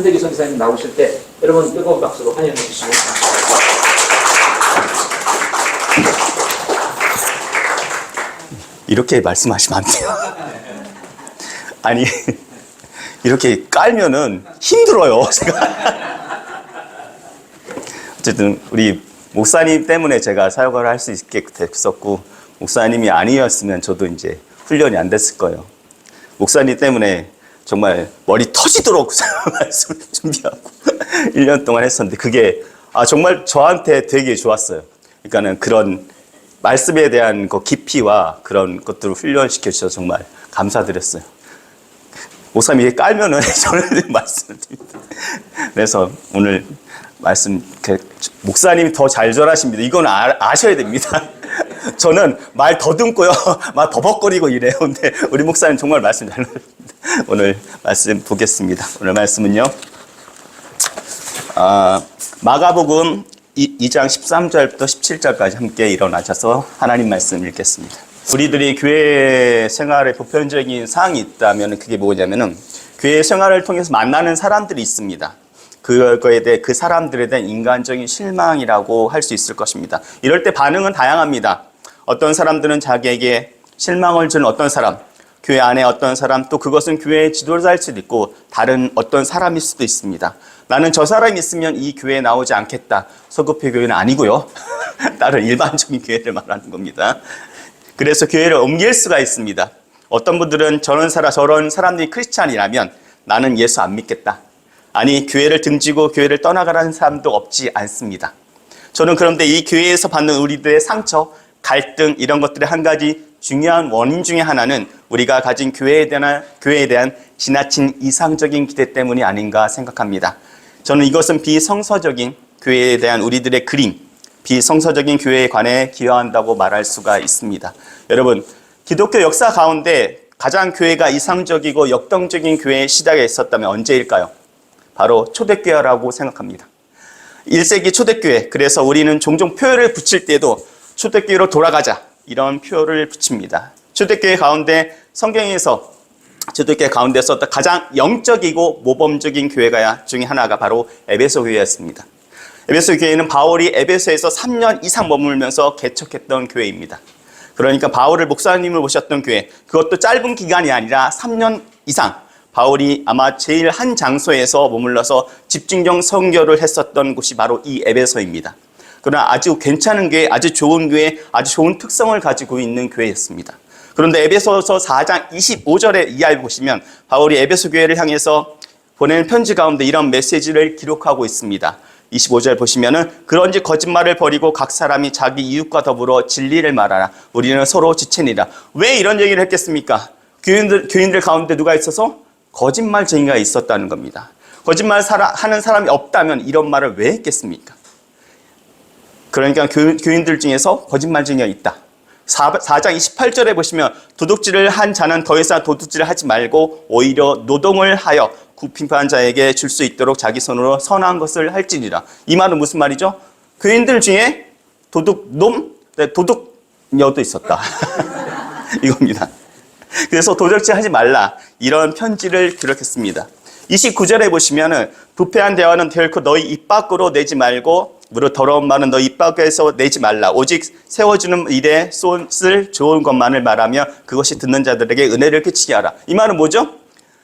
한대기 선교사님 나오실 때 여러분 뜨거운 박수로 환영해 주시고 이렇게 말씀하시면 안 돼요. 아니 이렇게 깔면은 힘들어요. 제가 어쨌든 우리 목사님 때문에 제가 사역을 할 수 있게 됐었고, 목사님이 아니었으면 저도 이제 훈련이 안 됐을 거예요. 목사님 때문에 정말 머리 터지도록 말씀 준비하고 1년 동안 했었는데 그게 정말 저한테 되게 좋았어요. 그러니까는 그런 말씀에 대한 그 깊이와 그런 것들을 훈련시켜 주셔서 정말 감사드렸어요. 목사님이 깔면은 저는 말씀을 드립니다. 그래서 오늘 말씀, 목사님이 더 잘 전하십니다. 이건 아셔야 됩니다. 저는 말 더듬고요. 말 버벅거리고 이래요. 근데 우리 목사님 정말 말씀 잘 하십니다. 오늘 말씀 보겠습니다. 오늘 말씀은요. 마가복음 2장 13절부터 17절까지 함께 일어나셔서 하나님 말씀 읽겠습니다. 우리들이 교회 생활에 보편적인 사항이 있다면 그게 뭐냐면은 교회 생활을 통해서 만나는 사람들이 있습니다. 그거에 대해 그 사람들에 대한 인간적인 실망이라고 할 수 있을 것입니다. 이럴 때 반응은 다양합니다. 어떤 사람들은 자기에게 실망을 주는 어떤 사람, 교회 안에 어떤 사람, 또 그것은 교회의 지도자일 수도 있고 다른 어떤 사람일 수도 있습니다. 나는 저 사람이 있으면 이 교회에 나오지 않겠다. 서구표 교회는 아니고요. 다른 일반적인 교회를 말하는 겁니다. 그래서 교회를 옮길 수가 있습니다. 어떤 분들은 저런 사람들이 크리스찬이라면 나는 예수 안 믿겠다. 아니, 교회를 등지고 교회를 떠나가라는 사람도 없지 않습니다. 저는 그런데 이 교회에서 받는 우리들의 상처, 갈등 이런 것들의 한 가지 중요한 원인 중에 하나는 우리가 가진 교회에 대한 지나친 이상적인 기대 때문이 아닌가 생각합니다. 저는 이것은 비성서적인 교회에 대한 우리들의 그림, 비성서적인 교회에 관해 기여한다고 말할 수가 있습니다. 여러분, 기독교 역사 가운데 가장 교회가 이상적이고 역동적인 교회의 시작에 있었다면 언제일까요? 바로 초대교회라고 생각합니다. 1세기 초대교회, 그래서 우리는 종종 표를 붙일 때도 초대교회로 돌아가자 이런 표를 붙입니다. 초대교회 가운데 성경에서 초대교회 가운데서 가장 영적이고 모범적인 교회가 중에 하나가 바로 에베소 교회였습니다. 에베소 교회는 바울이 에베소에서 3년 이상 머물면서 개척했던 교회입니다. 그러니까 바울을 목사님을 모셨던 교회, 그것도 짧은 기간이 아니라 3년 이상 바울이 아마 제일 한 장소에서 머물러서 집중적 선교를 했었던 곳이 바로 이 에베소입니다. 그러나 아주 괜찮은 교회, 아주 좋은 교회, 아주 좋은 특성을 가지고 있는 교회였습니다. 그런데 에베소서 4장 25절에 이하를 보시면 바울이 에베소 교회를 향해서 보내는 편지 가운데 이런 메시지를 기록하고 있습니다. 25절 보시면은 그런지 거짓말을 버리고 각 사람이 자기 이웃과 더불어 진리를 말하라. 우리는 서로 지체니라. 왜 이런 얘기를 했겠습니까? 교인들 가운데 누가 있어서 거짓말쟁이가 있었다는 겁니다. 거짓말 하는 사람이 없다면 이런 말을 왜 했겠습니까? 그러니까 교인들 중에서 거짓말쟁이가 있다. 4장 28절에 보시면 도둑질을 한 자는 더 이상 도둑질을 하지 말고 오히려 노동을 하여 굽힌 자에게 줄 수 있도록 자기 손으로 선한 것을 할지니라. 이 말은 무슨 말이죠? 교인들 중에 도둑녀도 있었다. 이겁니다. 그래서 도둑질 하지 말라. 이런 편지를 기록했습니다. 29절에 보시면은 부패한 대화는 결코 너희 입 밖으로 내지 말고 무릇 더러운 말은 너희 입 밖에서 내지 말라. 오직 세워주는 일에 쓸 좋은 것만을 말하며 그것이 듣는 자들에게 은혜를 끼치게 하라. 이 말은 뭐죠?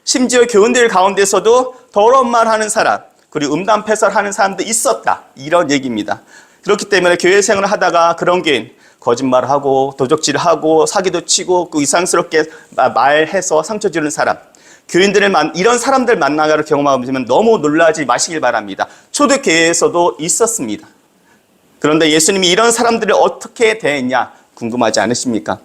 심지어 교인들 가운데서도 더러운 말 하는 사람, 그리고 음담패설하는 사람도 있었다. 이런 얘기입니다. 그렇기 때문에 교회 생활을 하다가 그런 교인, 거짓말하고 도적질하고 사기도 치고 그 이상스럽게 말해서 상처 주는 사람, 이런 사람들 만나가를 경험하면 너무 놀라지 마시길 바랍니다. 초대교회에서도 있었습니다. 그런데 예수님이 이런 사람들을 어떻게 대했냐 궁금하지 않으십니까?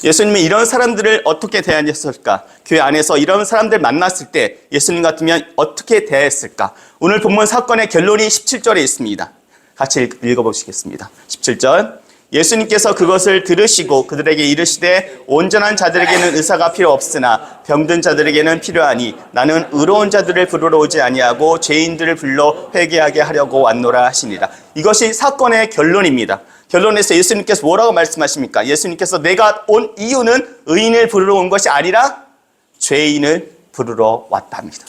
예수님이 이런 사람들을 어떻게 대하셨을까? 교회 안에서 이런 사람들 만났을 때 예수님 같으면 어떻게 대했을까? 오늘 본문 사건의 결론이 17절에 있습니다. 같이 읽어보시겠습니다. 17절. 예수님께서 그것을 들으시고 그들에게 이르시되 온전한 자들에게는 의사가 필요 없으나 병든 자들에게는 필요하니 나는 의로운 자들을 부르러 오지 아니하고 죄인들을 불러 회개하게 하려고 왔노라 하시니라. 이것이 사건의 결론입니다. 결론에서 예수님께서 뭐라고 말씀하십니까? 예수님께서 내가 온 이유는 의인을 부르러 온 것이 아니라 죄인을 부르러 왔답니다.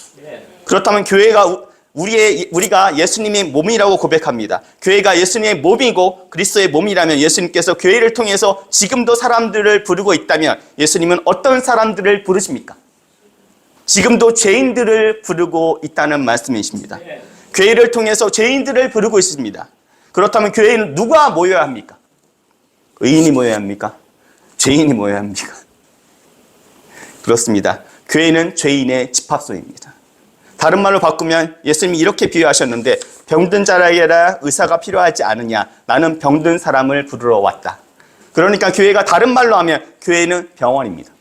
그렇다면 교회가 우리가 예수님의 몸이라고 고백합니다. 교회가 예수님의 몸이고 그리스도의 몸이라면 예수님께서 교회를 통해서 지금도 사람들을 부르고 있다면 예수님은 어떤 사람들을 부르십니까? 지금도 죄인들을 부르고 있다는 말씀이십니다. 교회를 통해서 죄인들을 부르고 있습니다. 그렇다면 교회에는 누가 모여야 합니까? 의인이 모여야 합니까? 죄인이 모여야 합니까? 그렇습니다. 교회는 죄인의 집합소입니다. 다른 말로 바꾸면 예수님이 이렇게 비유하셨는데 병든 자에게라 의사가 필요하지 않으냐. 나는 병든 사람을 부르러 왔다. 그러니까 교회가 다른 말로 하면 교회는 병원입니다.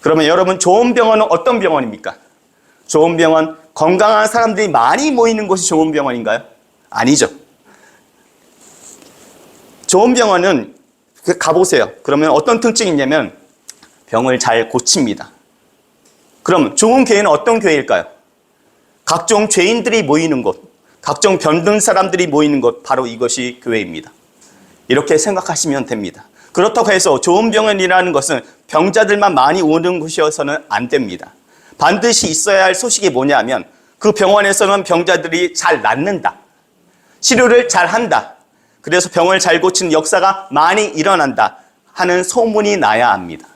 그러면 여러분 좋은 병원은 어떤 병원입니까? 좋은 병원, 건강한 사람들이 많이 모이는 곳이 좋은 병원인가요? 아니죠. 좋은 병원은 가보세요. 그러면 어떤 특징이 있냐면 병을 잘 고칩니다. 그럼 좋은 교회는 어떤 교회일까요? 각종 죄인들이 모이는 곳, 각종 병든 사람들이 모이는 곳, 바로 이것이 교회입니다. 이렇게 생각하시면 됩니다. 그렇다고 해서 좋은 병원이라는 것은 병자들만 많이 오는 곳이어서는 안 됩니다. 반드시 있어야 할 소식이 뭐냐면 그 병원에서는 병자들이 잘 낫는다. 치료를 잘 한다. 그래서 병을 잘 고치는 역사가 많이 일어난다 하는 소문이 나야 합니다.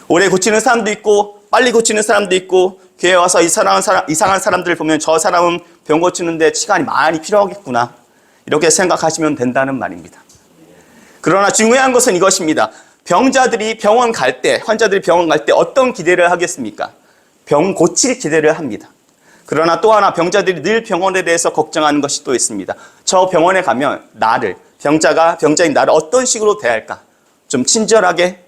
오래 고치는 사람도 있고 빨리 고치는 사람도 있고 교회에 와서 이상한 사람들을 보면 저 사람은 병 고치는데 시간이 많이 필요하겠구나 이렇게 생각하시면 된다는 말입니다. 그러나 중요한 것은 이것입니다. 병자들이 병원 갈 때, 환자들이 병원 갈 때 어떤 기대를 하겠습니까? 병 고칠 기대를 합니다. 그러나 또 하나 병자들이 늘 병원에 대해서 걱정하는 것이 또 있습니다. 저 병원에 가면 병자인 나를 어떤 식으로 대할까? 좀 친절하게,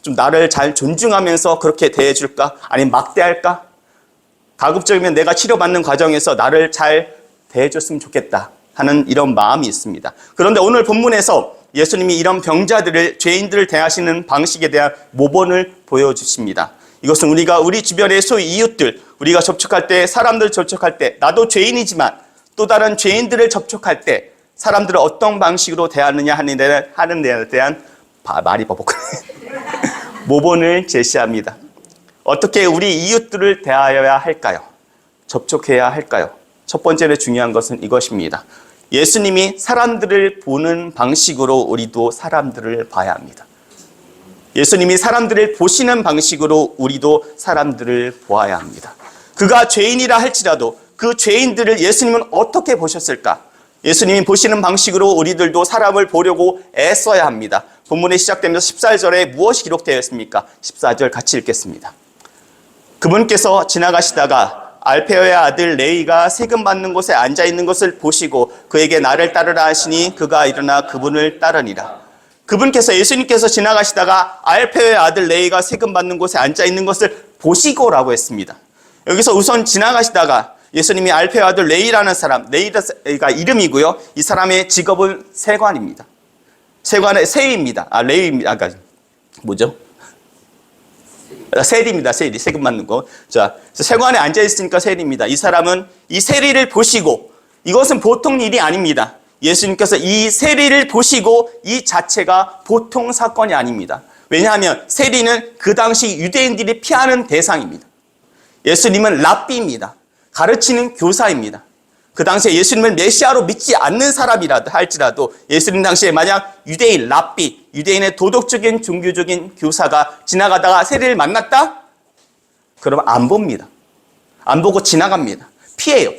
좀 나를 잘 존중하면서 그렇게 대해줄까? 아니면 막대할까? 가급적이면 내가 치료받는 과정에서 나를 잘 대해줬으면 좋겠다 하는 이런 마음이 있습니다. 그런데 오늘 본문에서 예수님이 이런 병자들을, 죄인들을 대하시는 방식에 대한 모본을 보여주십니다. 이것은 우리 주변의 소위 이웃들, 우리가 접촉할 때, 사람들 접촉할 때, 나도 죄인이지만 또 다른 죄인들을 접촉할 때 사람들을 어떤 방식으로 대하느냐 하는 데에 대한 말이 버벅거려 모본을 제시합니다. 어떻게 우리 이웃들을 대하여야 할까요? 접촉해야 할까요? 첫 번째로 중요한 것은 이것입니다. 예수님이 사람들을 보는 방식으로 우리도 사람들을 봐야 합니다. 예수님이 사람들을 보시는 방식으로 우리도 사람들을 보아야 합니다. 그가 죄인이라 할지라도 그 죄인들을 예수님은 어떻게 보셨을까? 예수님이 보시는 방식으로 우리들도 사람을 보려고 애써야 합니다. 본문이 시작되면서 14절에 무엇이 기록되어 있습니까? 14절 같이 읽겠습니다. 그분께서 지나가시다가 알페오의 아들 레위가 세금 받는 곳에 앉아있는 것을 보시고 그에게 나를 따르라 하시니 그가 일어나 그분을 따르니라. 그분께서, 예수님께서 지나가시다가 알페오의 아들 레위가 세금 받는 곳에 앉아있는 것을 보시고라고 했습니다. 여기서 우선 지나가시다가 예수님이 알페오의 아들 레위라는 사람, 레위가 이름이고요. 이 사람의 직업은 세관입니다. 세입니다. 레위입니다. 뭐죠? 세리입니다. 세금 받는 거. 자, 세관에 앉아있으니까 세리입니다. 이 사람은 이 세리를 보시고, 이것은 보통 일이 아닙니다. 예수님께서 이 세리를 보시고 이 자체가 보통 사건이 아닙니다. 왜냐하면 세리는 그 당시 유대인들이 피하는 대상입니다. 예수님은 랍비입니다. 가르치는 교사입니다. 그 당시에 예수님을 메시아로 믿지 않는 사람이라도 할지라도 예수님 당시에 만약 유대인 랍비, 유대인의 도덕적인 종교적인 교사가 지나가다가 세리를 만났다? 그러면 안 봅니다. 안 보고 지나갑니다. 피해요.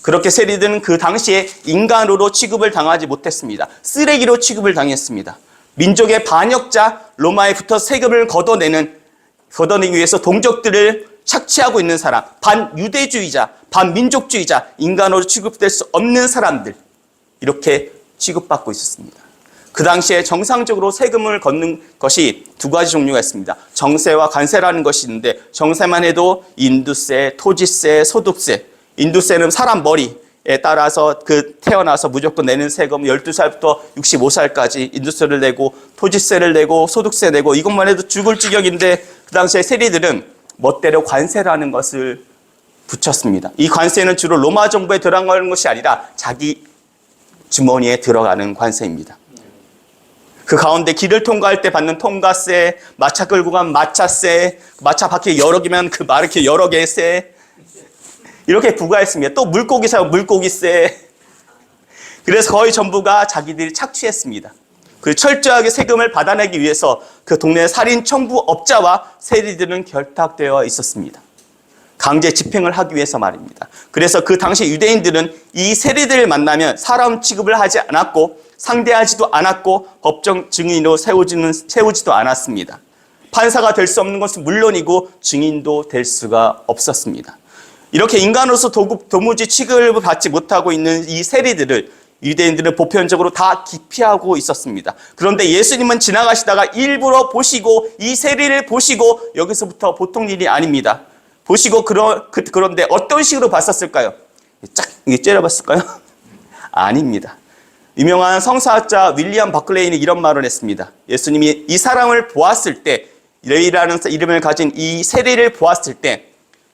그렇게 세리들은 그 당시에 인간으로 취급을 당하지 못했습니다. 쓰레기로 취급을 당했습니다. 민족의 반역자, 로마에 붙어 세금을 걷어내기 위해서 동족들을 착취하고 있는 사람, 반유대주의자, 반민족주의자, 인간으로 취급될 수 없는 사람들, 이렇게 취급받고 있었습니다. 그 당시에 정상적으로 세금을 걷는 것이 두 가지 종류가 있습니다. 정세와 관세라는 것이 있는데, 정세만 해도 인두세, 토지세, 소득세. 인두세는 사람 머리에 따라서 태어나서 무조건 내는 세금 12살부터 65살까지 인두세를 내고, 토지세를 내고, 소득세 내고, 이것만 해도 죽을 지경인데 그 당시에 세리들은 멋대로 관세라는 것을 붙였습니다. 이 관세는 주로 로마 정부에 들어가는 것이 아니라 자기 주머니에 들어가는 관세입니다. 그 가운데 길을 통과할 때 받는 통과세, 마차 끌고 가면 마차세, 마차 바퀴 여러 개면 그 마르키 여러 개의 세, 이렇게 부과했습니다. 또 물고기 사고 물고기세. 그래서 거의 전부가 자기들이 착취했습니다. 그 철저하게 세금을 받아내기 위해서 그 동네 살인 청부업자와 세리들은 결탁되어 있었습니다. 강제 집행을 하기 위해서 말입니다. 그래서 그 당시 유대인들은 이 세리들을 만나면 사람 취급을 하지 않았고 상대하지도 않았고 법정 증인으로 세우지도 않았습니다. 판사가 될 수 없는 것은 물론이고 증인도 될 수가 없었습니다. 이렇게 인간으로서 도무지 취급을 받지 못하고 있는 이 세리들을 유대인들은 보편적으로 다 기피하고 있었습니다. 그런데 예수님은 지나가시다가 일부러 보시고 이 세리를 보시고 여기서부터 보통 일이 아닙니다. 보시고 그런데 어떤 식으로 봤었을까요? 쫙 째려봤을까요? 아닙니다. 유명한 성사학자 윌리엄 버클레이는 이런 말을 했습니다. 예수님이 이 사람을 보았을 때, 레위라는 이름을 가진 이 세리를 보았을 때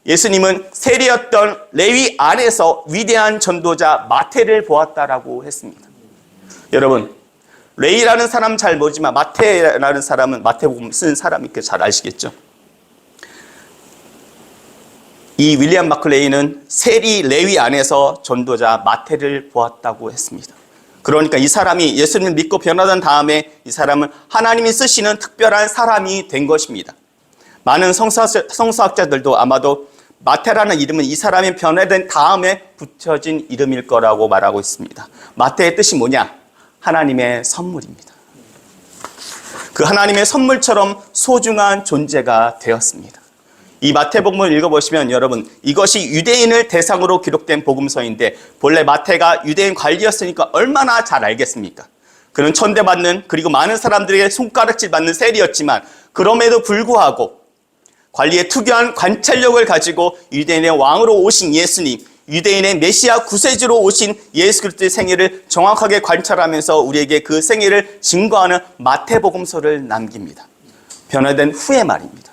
예수님은 세리였던 레위 안에서 위대한 전도자 마태를 보았다라고 했습니다. 여러분, 레위라는 사람 잘 모르지만 마태라는 사람은 마태복음 쓴 사람이니까 잘 아시겠죠? 이 윌리엄 마클레이는 세리 레위 안에서 전도자 마태를 보았다고 했습니다. 그러니까 이 사람이 예수님을 믿고 변화된 다음에 이 사람은 하나님이 쓰시는 특별한 사람이 된 것입니다. 많은 성서학자들도 아마도 마태라는 이름은 이 사람이 변화된 다음에 붙여진 이름일 거라고 말하고 있습니다. 마태의 뜻이 뭐냐? 하나님의 선물입니다. 그 하나님의 선물처럼 소중한 존재가 되었습니다. 이 마태복음을 읽어보시면 여러분, 이것이 유대인을 대상으로 기록된 복음서인데 본래 마태가 유대인 관리였으니까 얼마나 잘 알겠습니까? 그는 천대받는, 그리고 많은 사람들에게 손가락질 받는 세리였지만 그럼에도 불구하고 관리의 특유한 관찰력을 가지고 유대인의 왕으로 오신 예수님, 유대인의 메시아 구세주로 오신 예수 그리스도의 생애를 정확하게 관찰하면서 우리에게 그 생애를 증거하는 마태복음서를 남깁니다. 변화된 후의 말입니다.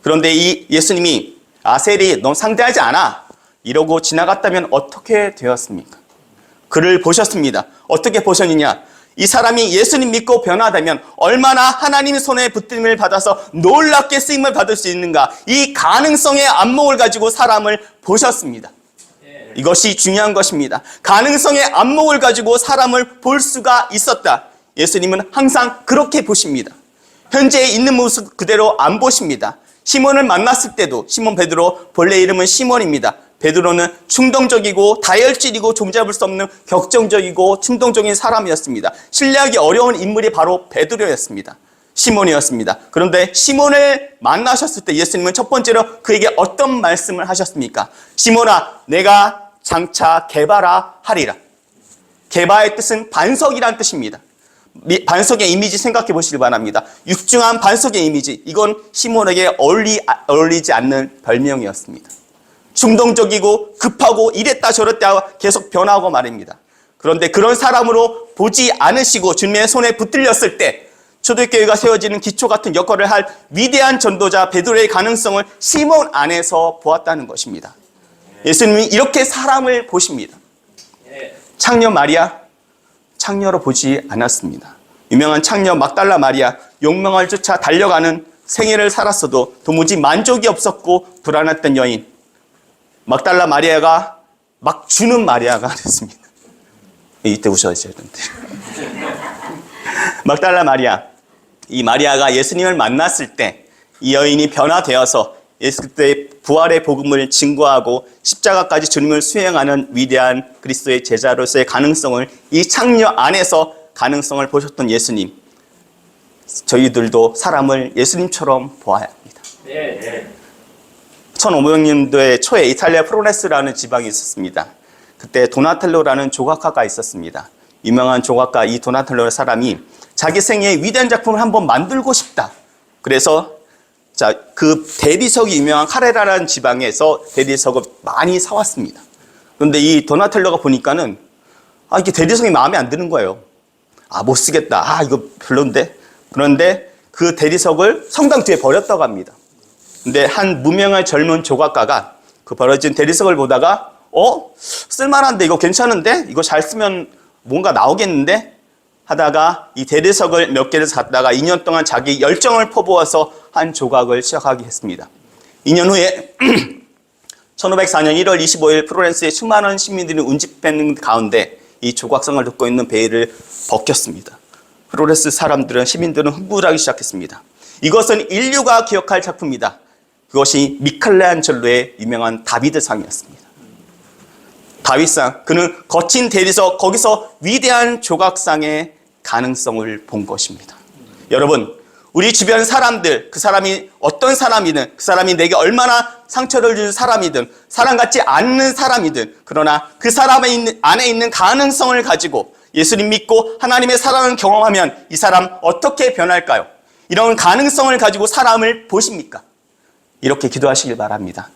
그런데 이 예수님이 세리 넌 상대하지 않아 이러고 지나갔다면 어떻게 되었습니까? 그를 보셨습니다. 어떻게 보셨느냐? 이 사람이 예수님 믿고 변화되면 얼마나 하나님의 손에 붙임을 받아서 놀랍게 쓰임을 받을 수 있는가, 이 가능성의 안목을 가지고 사람을 보셨습니다. 이것이 중요한 것입니다. 가능성의 안목을 가지고 사람을 볼 수가 있었다. 예수님은 항상 그렇게 보십니다. 현재 있는 모습 그대로 안 보십니다. 시몬을 만났을 때도, 시몬 베드로, 본래 이름은 시몬입니다. 베드로는 충동적이고 다혈질이고 종잡을 수 없는 격정적이고 충동적인 사람이었습니다. 신뢰하기 어려운 인물이 바로 베드로였습니다. 시몬이었습니다. 그런데 시몬을 만나셨을 때 예수님은 첫 번째로 그에게 어떤 말씀을 하셨습니까? 시몬아, 내가 장차 개바라 하리라. 개바의 뜻은 반석이란 뜻입니다. 반석의 이미지 생각해 보시길 바랍니다. 육중한 반석의 이미지, 이건 시몬에게 어울리지 않는 별명이었습니다. 충동적이고 급하고 이랬다 저랬다 계속 변하고 말입니다. 그런데 그런 사람으로 보지 않으시고 주님의 손에 붙들렸을 때 초대교회가 세워지는 기초 같은 역할을 할 위대한 전도자 베드로의 가능성을 시몬 안에서 보았다는 것입니다. 예수님이 이렇게 사람을 보십니다. 창녀 마리아, 창녀로 보지 않았습니다. 유명한 창녀 막달라 마리아, 용명을 쫓아 달려가는 생애를 살았어도 도무지 만족이 없었고 불안했던 여인, 막달라 마리아가 막 주는 마리아가 됐습니다. 이때 우셔야 되는데. 막달라 마리아, 이 마리아가 예수님을 만났을 때 이 여인이 변화되어서 예수 그리스도의 부활의 복음을 증거하고 십자가까지 주님을 수행하는 위대한 그리스도의 제자로서의 가능성을, 이 창녀 안에서 가능성을 보셨던 예수님, 저희들도 사람을 예수님처럼 보아야 합니다. 1500년도에 초에 이탈리아 프로네스라는 지방이 있었습니다. 그때 도나텔로라는 조각가가 있었습니다. 유명한 조각가 이 도나텔로 사람이 자기 생애의 위대한 작품을 한번 만들고 싶다. 그래서 그 대리석이 유명한 카레라라는 지방에서 대리석을 많이 사왔습니다. 그런데 이 도나텔로가 보니까는 이게 대리석이 마음에 안 드는 거예요. 못 쓰겠다. 이거 별론데. 그런데 그 대리석을 성당 뒤에 버렸다고 합니다. 근데 한 무명의 젊은 조각가가 그 버려진 대리석을 보다가 쓸만한데, 이거 괜찮은데? 이거 잘 쓰면 뭔가 나오겠는데? 하다가 이 대리석을 몇 개를 샀다가 2년 동안 자기 열정을 퍼부어서 한 조각을 시작하게 했습니다. 2년 후에 1504년 1월 25일 프로렌스의 수많은 시민들이 운집하는 가운데 이 조각상을 듣고 있는 베일을 벗겼습니다. 프로렌스 사람들은, 시민들은 흥분하기 시작했습니다. 이것은 인류가 기억할 작품이다. 그것이 미켈란젤로의 유명한 다비드상이었습니다. 다윗상, 그는 거친 대리석, 거기서 위대한 조각상의 가능성을 본 것입니다. 여러분, 우리 주변 사람들, 그 사람이 어떤 사람이든, 그 사람이 내게 얼마나 상처를 준 사람이든, 사람 같지 않는 사람이든, 그러나 그 사람의 안에 있는 가능성을 가지고 예수님 믿고 하나님의 사랑을 경험하면 이 사람 어떻게 변할까요? 이런 가능성을 가지고 사람을 보십니까? 이렇게 기도하시길 바랍니다.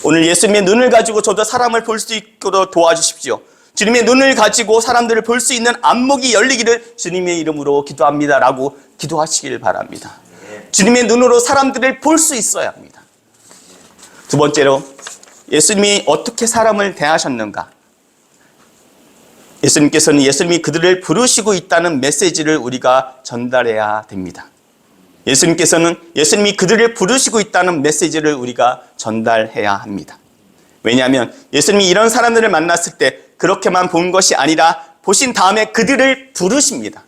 오늘 예수님의 눈을 가지고 저도 사람을 볼 수 있도록 도와주십시오. 주님의 눈을 가지고 사람들을 볼 수 있는 안목이 열리기를 주님의 이름으로 기도합니다라고 기도하시길 바랍니다. 주님의 눈으로 사람들을 볼 수 있어야 합니다. 두 번째로, 예수님이 어떻게 사람을 대하셨는가? 예수님께서는 예수님이 그들을 부르시고 있다는 메시지를 우리가 전달해야 됩니다. 예수님께서는 예수님이 그들을 부르시고 있다는 메시지를 우리가 전달해야 합니다. 왜냐하면 예수님이 이런 사람들을 만났을 때 그렇게만 본 것이 아니라 보신 다음에 그들을 부르십니다.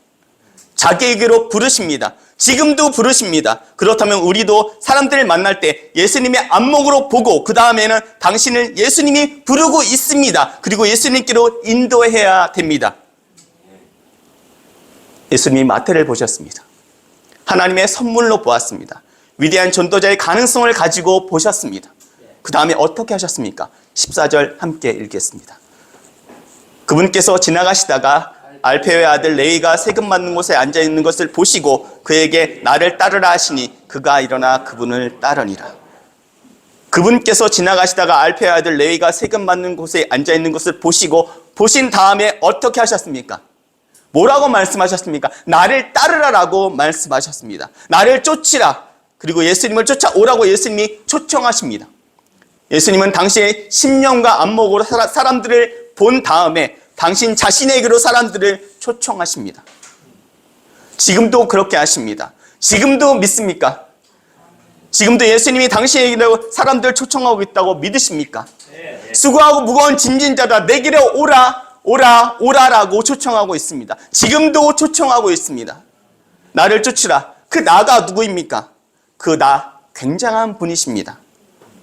자기에게로 부르십니다. 지금도 부르십니다. 그렇다면 우리도 사람들을 만날 때 예수님의 안목으로 보고 그 다음에는 당신을 예수님이 부르고 있습니다. 그리고 예수님께로 인도해야 됩니다. 예수님이 마태를 보셨습니다. 하나님의 선물로 보았습니다. 위대한 전도자의 가능성을 가지고 보셨습니다. 그 다음에 어떻게 하셨습니까? 14절 함께 읽겠습니다. 그분께서 지나가시다가 알페오의 아들 레위가 세금 받는 곳에 앉아있는 것을 보시고 그에게 나를 따르라 하시니 그가 일어나 그분을 따르니라. 그분께서 지나가시다가 알페오의 아들 레위가 세금 받는 곳에 앉아있는 것을 보시고 보신 다음에 어떻게 하셨습니까? 뭐라고 말씀하셨습니까? 나를 따르라라고 말씀하셨습니다. 나를 쫓으라. 그리고 예수님을 쫓아오라고 예수님이 초청하십니다. 예수님은 당신의 심령과 안목으로 사람들을 본 다음에 당신 자신에게로 사람들을 초청하십니다. 지금도 그렇게 하십니다. 지금도 믿습니까? 지금도 예수님이 당신에게로 사람들을 초청하고 있다고 믿으십니까? 수고하고 무거운 짐진 자다 내게로 오라. 오라, 오라라고 초청하고 있습니다. 지금도 초청하고 있습니다. 나를 쫓으라. 그 나가 누구입니까? 그 나 굉장한 분이십니다.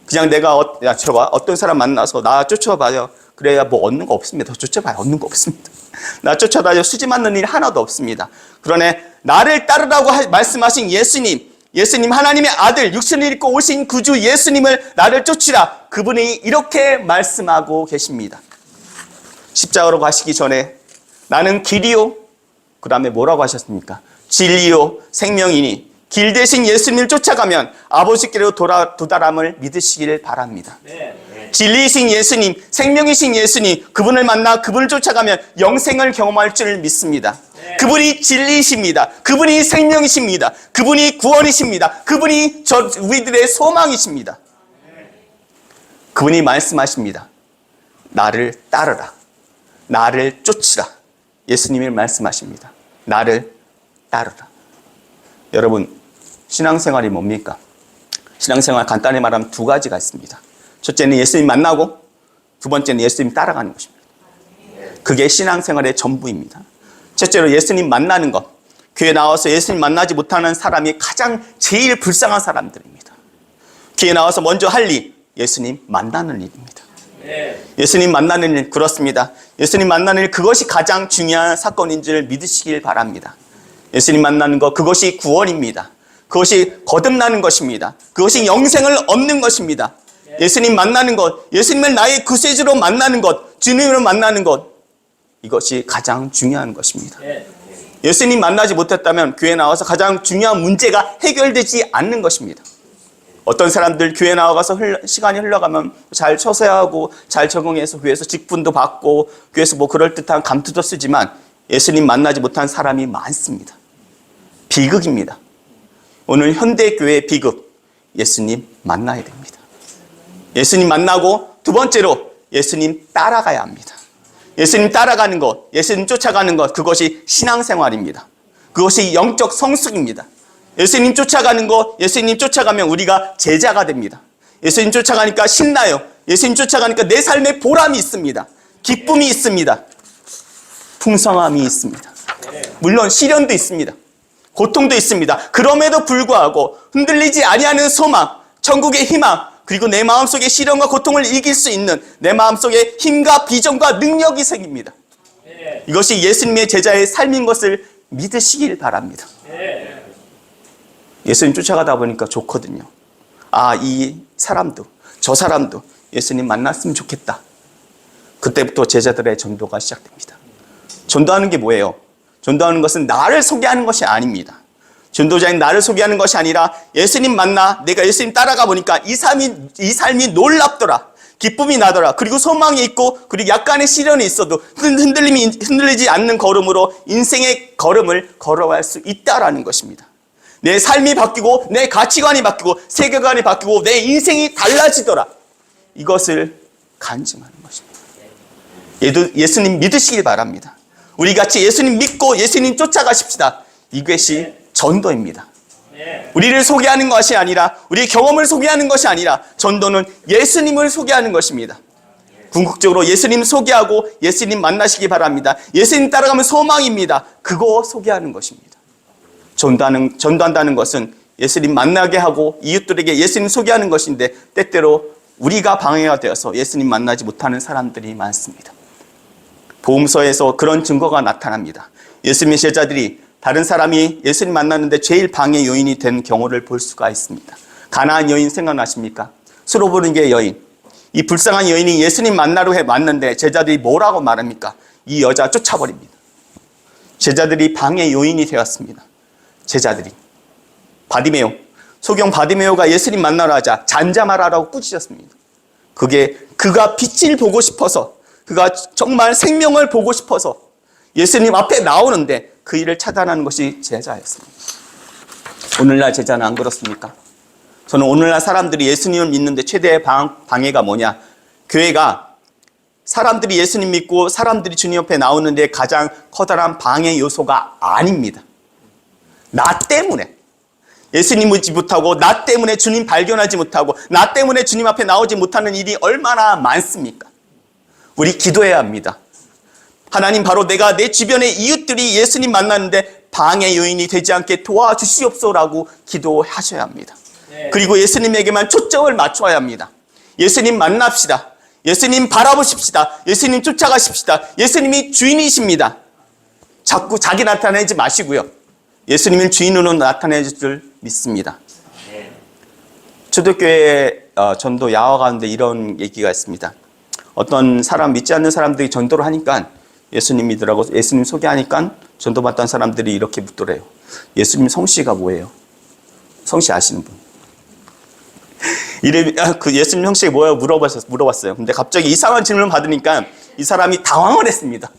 그냥 내가 어떤 사람 만나서 나 쫓아봐요. 그래야 뭐 얻는 거 없습니다. 쫓아봐야 얻는 거 없습니다. 나 쫓아다녀 수지 맞는 일 하나도 없습니다. 그러나 나를 따르라고 말씀하신 예수님 하나님의 아들, 육신을 입고 오신 구주 예수님을 나를 쫓으라. 그분이 이렇게 말씀하고 계십니다. 십자가로 가시기 전에 나는 길이요. 그 다음에 뭐라고 하셨습니까? 진리요 생명이니 길 대신 예수님을 쫓아가면 아버지께로 도달함을 믿으시길 바랍니다. 진리이신 예수님, 생명이신 예수님, 그분을 만나 그분을 쫓아가면 영생을 경험할 줄 믿습니다. 그분이 진리이십니다. 그분이 생명이십니다. 그분이 구원이십니다. 그분이 우리들의 소망이십니다. 그분이 말씀하십니다. 나를 따르라. 나를 쫓으라. 예수님이 말씀하십니다. 나를 따르라. 여러분, 신앙생활이 뭡니까? 신앙생활 간단히 말하면 두 가지가 있습니다. 첫째는 예수님 만나고 두 번째는 예수님 따라가는 것입니다. 그게 신앙생활의 전부입니다. 첫째로 예수님 만나는 것. 교회 나와서 예수님 만나지 못하는 사람이 가장 제일 불쌍한 사람들입니다. 교회 나와서 먼저 할 일, 예수님 만나는 일입니다. 예수님 만나는 일, 그렇습니다. 예수님 만나는 일, 그것이 가장 중요한 사건인 줄 믿으시길 바랍니다. 예수님 만나는 것, 그것이 구원입니다. 그것이 거듭나는 것입니다. 그것이 영생을 얻는 것입니다. 예수님 만나는 것, 예수님을 나의 구세주로 만나는 것, 주님으로 만나는 것, 이것이 가장 중요한 것입니다. 예수님 만나지 못했다면 교회 나와서 가장 중요한 문제가 해결되지 않는 것입니다. 어떤 사람들 교회 나와서 시간이 흘러가면 잘 처세하고 잘 적응해서 교회에서 직분도 받고 교회에서 뭐 그럴듯한 감투도 쓰지만 예수님 만나지 못한 사람이 많습니다. 비극입니다. 오늘 현대교회의 비극, 예수님 만나야 됩니다. 예수님 만나고 두 번째로 예수님 따라가야 합니다. 예수님 따라가는 것, 예수님 쫓아가는 것, 그것이 신앙생활입니다. 그것이 영적 성숙입니다. 예수님 쫓아가는 것, 예수님 쫓아가면 우리가 제자가 됩니다. 예수님 쫓아가니까 신나요. 예수님 쫓아가니까 내 삶에 보람이 있습니다. 기쁨이 있습니다. 풍성함이 있습니다. 물론 시련도 있습니다. 고통도 있습니다. 그럼에도 불구하고 흔들리지 아니하는 소망, 천국의 희망, 그리고 내 마음속의 시련과 고통을 이길 수 있는 내 마음속의 힘과 비전과 능력이 생깁니다. 이것이 예수님의 제자의 삶인 것을 믿으시길 바랍니다. 예수님 쫓아가다 보니까 좋거든요. 아, 이 사람도 저 사람도 예수님 만났으면 좋겠다. 그때부터 제자들의 전도가 시작됩니다. 전도하는 게 뭐예요? 전도하는 것은 나를 소개하는 것이 아닙니다. 전도자인 나를 소개하는 것이 아니라 예수님 만나 내가 예수님 따라가 보니까 이 삶이 놀랍더라. 기쁨이 나더라. 그리고 소망이 있고 그리고 약간의 시련이 있어도 흔들리지 않는 걸음으로 인생의 걸음을 걸어갈 수 있다라는 것입니다. 내 삶이 바뀌고 내 가치관이 바뀌고 세계관이 바뀌고 내 인생이 달라지더라. 이것을 간증하는 것입니다. 예수님 믿으시길 바랍니다. 우리 같이 예수님 믿고 예수님 쫓아가십시다. 이것이 전도입니다. 우리를 소개하는 것이 아니라 우리의 경험을 소개하는 것이 아니라 전도는 예수님을 소개하는 것입니다. 궁극적으로 예수님 소개하고 예수님 만나시기 바랍니다. 예수님 따라가면 소망입니다. 그거 소개하는 것입니다. 전도한다는 것은 예수님 만나게 하고 이웃들에게 예수님 소개하는 것인데 때때로 우리가 방해가 되어서 예수님 만나지 못하는 사람들이 많습니다. 복음서에서 그런 증거가 나타납니다. 예수님의 제자들이 다른 사람이 예수님 만났는데 제일 방해 요인이 된 경우를 볼 수가 있습니다. 가나안 여인 생각나십니까? 수로보르게 여인. 이 불쌍한 여인이 예수님 만나러 왔는데 제자들이 뭐라고 말합니까? 이 여자 쫓아버립니다. 제자들이 방해 요인이 되었습니다. 제자들이. 바디메오. 소경 바디메오가 예수님 만나러 하자 잠잠하라고 꾸짖었습니다. 그가 빛을 보고 싶어서 그가 정말 생명을 보고 싶어서 예수님 앞에 나오는데 그 일을 차단하는 것이 제자였습니다. 오늘날 제자는 안 그렇습니까? 저는 오늘날 사람들이 예수님을 믿는데 최대의 방해가 뭐냐? 교회가 사람들이 예수님 믿고 사람들이 주님 옆에 나오는데 가장 커다란 방해 요소가 아닙니다. 나 때문에 예수님 믿지 못하고 나 때문에 주님 발견하지 못하고 나 때문에 주님 앞에 나오지 못하는 일이 얼마나 많습니까? 우리 기도해야 합니다. 하나님, 바로 내가 내 주변의 이웃들이 예수님 만났는데 방해 요인이 되지 않게 도와주시옵소라고 기도하셔야 합니다. 그리고 예수님에게만 초점을 맞춰야 합니다. 예수님 만납시다. 예수님 바라보십시다. 예수님 쫓아가십시다. 예수님이 주인이십니다. 자꾸 자기 나타내지 마시고요. 예수님을 주인으로 나타내줄 줄 믿습니다. 초대교회 전도 야화 가운데 이런 얘기가 있습니다. 어떤 사람, 믿지 않는 사람들이 전도를 하니까 예수님 믿으라고 예수님 소개하니까 전도받던 사람들이 이렇게 묻더래요. 예수님 성씨가 뭐예요? 성씨 아시는 분? 그 예수님 성씨가 뭐예요? 물어봤어요. 근데 갑자기 이상한 질문을 받으니까 이 사람이 당황을 했습니다.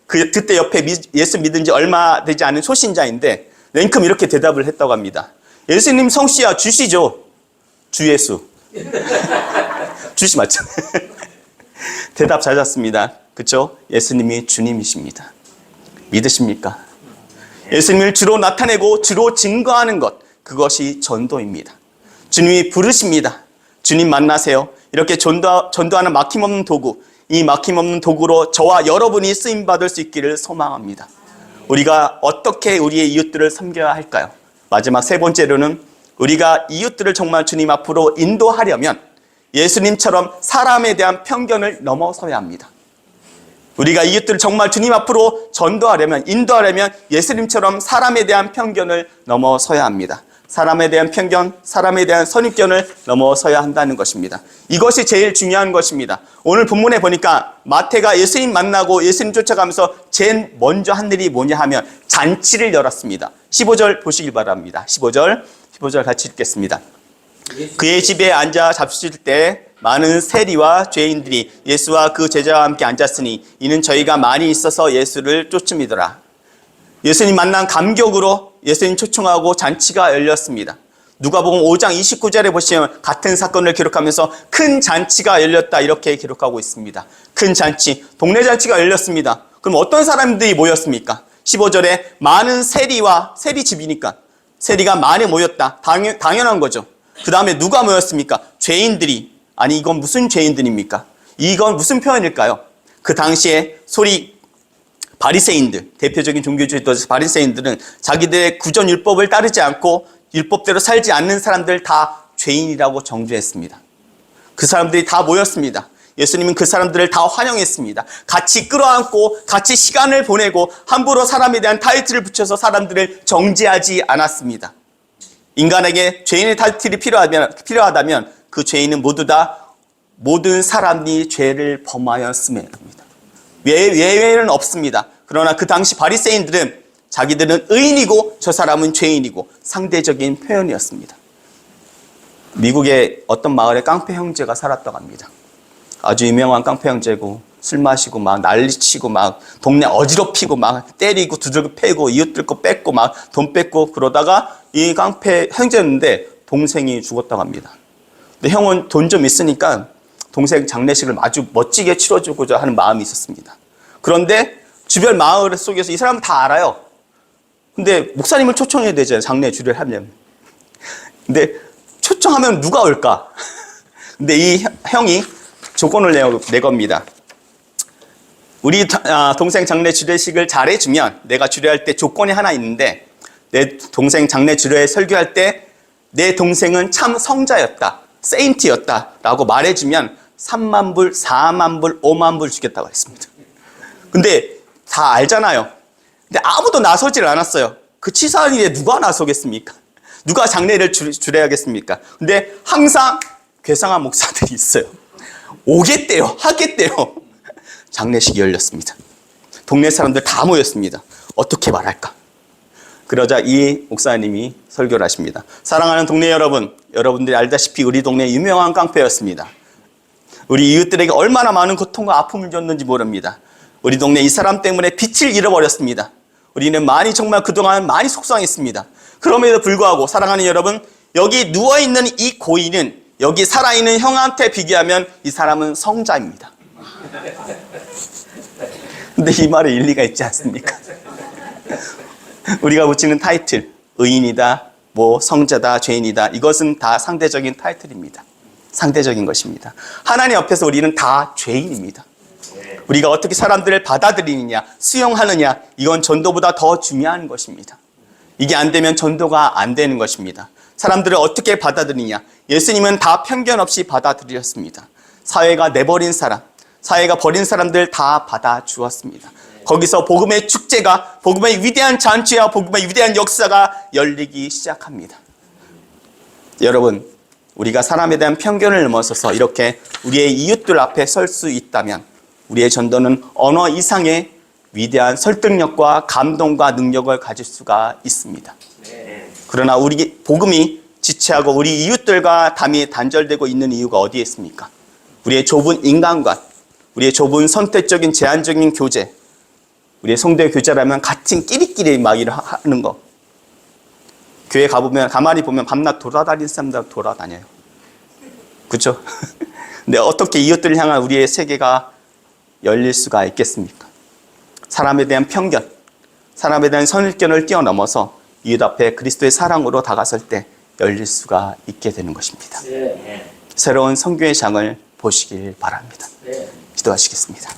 그때 옆에 예수 믿은 지 얼마 되지 않은 초신자인데 냉큼 이렇게 대답을 했다고 합니다. 예수님 성씨야 주시죠. 주 예수. 주시 맞죠? 대답 잘 잤습니다. 그렇죠? 예수님이 주님이십니다. 믿으십니까? 예수님을 주로 나타내고 주로 증거하는 것, 그것이 전도입니다. 주님이 부르십니다. 주님 만나세요. 이렇게 전도하는 막힘없는 도구, 이 막힘없는 도구로 저와 여러분이 쓰임받을 수 있기를 소망합니다. 우리가 어떻게 우리의 이웃들을 섬겨야 할까요? 마지막 세 번째로는 우리가 이웃들을 정말 주님 앞으로 인도하려면 예수님처럼 사람에 대한 편견을 넘어서야 합니다. 우리가 이웃들을 정말 주님 앞으로 전도하려면, 인도하려면 예수님처럼 사람에 대한 편견을 넘어서야 합니다. 사람에 대한 편견, 사람에 대한 선입견을 넘어서야 한다는 것입니다. 이것이 제일 중요한 것입니다. 오늘 본문에 보니까 마태가 예수님 만나고 예수님 쫓아가면서 제일 먼저 한 일이 뭐냐 하면 잔치를 열었습니다. 15절 보시길 바랍니다. 15절 같이 읽겠습니다. 그의 집에 앉아 잡수실 때 많은 세리와 죄인들이 예수와 그 제자와 함께 앉았으니 이는 저희가 많이 있어서 예수를 쫓음이더라. 예수님 만난 감격으로 예수님 초청하고 잔치가 열렸습니다. 누가복음 5장 29절에 보시면 같은 사건을 기록하면서 큰 잔치가 열렸다 이렇게 기록하고 있습니다. 큰 잔치, 동네 잔치가 열렸습니다. 그럼 어떤 사람들이 모였습니까? 15절에 많은 세리와 세리 집이니까 세리가 많이 모였다. 당연한 거죠. 그 다음에 누가 모였습니까? 죄인들이. 아니 이건 무슨 죄인들입니까? 이건 무슨 표현일까요? 그 당시에 소리 바리새인들, 대표적인 종교주의 바리새인들은 자기들의 구전 율법을 따르지 않고 율법대로 살지 않는 사람들 다 죄인이라고 정죄했습니다. 그 사람들이 다 모였습니다. 예수님은 그 사람들을 다 환영했습니다. 같이 끌어안고 같이 시간을 보내고 함부로 사람에 대한 타이틀을 붙여서 사람들을 정죄하지 않았습니다. 인간에게 죄인의 타이틀이 필요하다면 그 죄인은 모두 다 모든 사람이 죄를 범하였음입니다. 예외는 없습니다. 그러나 그 당시 바리새인들은 자기들은 의인이고 저 사람은 죄인이고 상대적인 표현이었습니다. 미국의 어떤 마을에 깡패 형제가 살았다고 합니다. 아주 유명한 깡패 형제고 술 마시고 막 난리치고 막 동네 어지럽히고 막 때리고 두들겨 패고 이웃들 거 뺏고 막 돈 뺏고 그러다가 이 깡패 형제였는데 동생이 죽었다고 합니다. 근데 형은 돈 좀 있으니까 동생 장례식을 아주 멋지게 치러주고자 하는 마음이 있었습니다. 그런데 주변 마을 속에서 이 사람은 다 알아요. 근데 목사님을 초청해야 되잖아요. 장례 주례를 하면. 근데 초청하면 누가 올까? 근데 이 형이 조건을 내겁니다. 우리 동생 장례 주례식을 잘해주면 내가 주례할 때 조건이 하나 있는데 내 동생 장례 주례 설교할 때 내 동생은 참 성자였다. 세인트였다. 라고 말해주면 3만 불, 4만 불, 5만 불 주겠다고 했습니다. 근데 다 알잖아요. 근데 아무도 나서질 않았어요. 그 치사한 일에 누가 나서겠습니까? 누가 장례를 주례하겠습니까? 근데 항상 괴상한 목사들이 있어요. 오겠대요. 하겠대요. 장례식이 열렸습니다. 동네 사람들 다 모였습니다. 어떻게 말할까? 그러자 이 목사님이 설교를 하십니다. 사랑하는 동네 여러분, 여러분들이 알다시피 우리 동네 유명한 깡패였습니다. 우리 이웃들에게 얼마나 많은 고통과 아픔을 줬는지 모릅니다. 우리 동네 이 사람 때문에 빛을 잃어버렸습니다. 우리는 정말 그동안 많이 속상했습니다. 그럼에도 불구하고 사랑하는 여러분, 여기 누워있는 이 고인은 여기 살아있는 형한테 비교하면 이 사람은 성자입니다. 근데 이 말에 일리가 있지 않습니까? 우리가 붙이는 타이틀, 의인이다, 성자다, 죄인이다, 이것은 다 상대적인 타이틀입니다. 상대적인 것입니다. 하나님 앞에서 우리는 다 죄인입니다. 우리가 어떻게 사람들을 받아들이느냐, 수용하느냐, 이건 전도보다 더 중요한 것입니다. 이게 안 되면 전도가 안 되는 것입니다. 사람들을 어떻게 받아들이냐, 예수님은 다 편견 없이 받아들였습니다. 사회가 내버린 사람, 사회가 버린 사람들 다 받아주었습니다. 거기서 복음의 축제가, 복음의 위대한 잔치와 복음의 위대한 역사가 열리기 시작합니다. 여러분, 우리가 사람에 대한 편견을 넘어서서 이렇게 우리의 이웃들 앞에 설 수 있다면 우리의 전도는 언어 이상의 위대한 설득력과 감동과 능력을 가질 수가 있습니다. 그러나 우리 복음이 지체하고 우리 이웃들과 담이 단절되고 있는 이유가 어디에 있습니까? 우리의 좁은 인간관, 우리의 좁은 선택적인 제한적인 교제, 우리의 성도의 교제라면 같은 끼리끼리 막 일을 하는 거. 교회 가보면 가만히 보면 밤낮 돌아다니는 사람들 돌아다녀요. 그렇죠? 근데 어떻게 이웃들을 향한 우리의 세계가 열릴 수가 있겠습니까? 사람에 대한 편견, 사람에 대한 선입견을 뛰어넘어서 이웃 앞에 그리스도의 사랑으로 다가설 때 열릴 수가 있게 되는 것입니다. 새로운 선교의 장을 보시길 바랍니다. 기도하시겠습니다.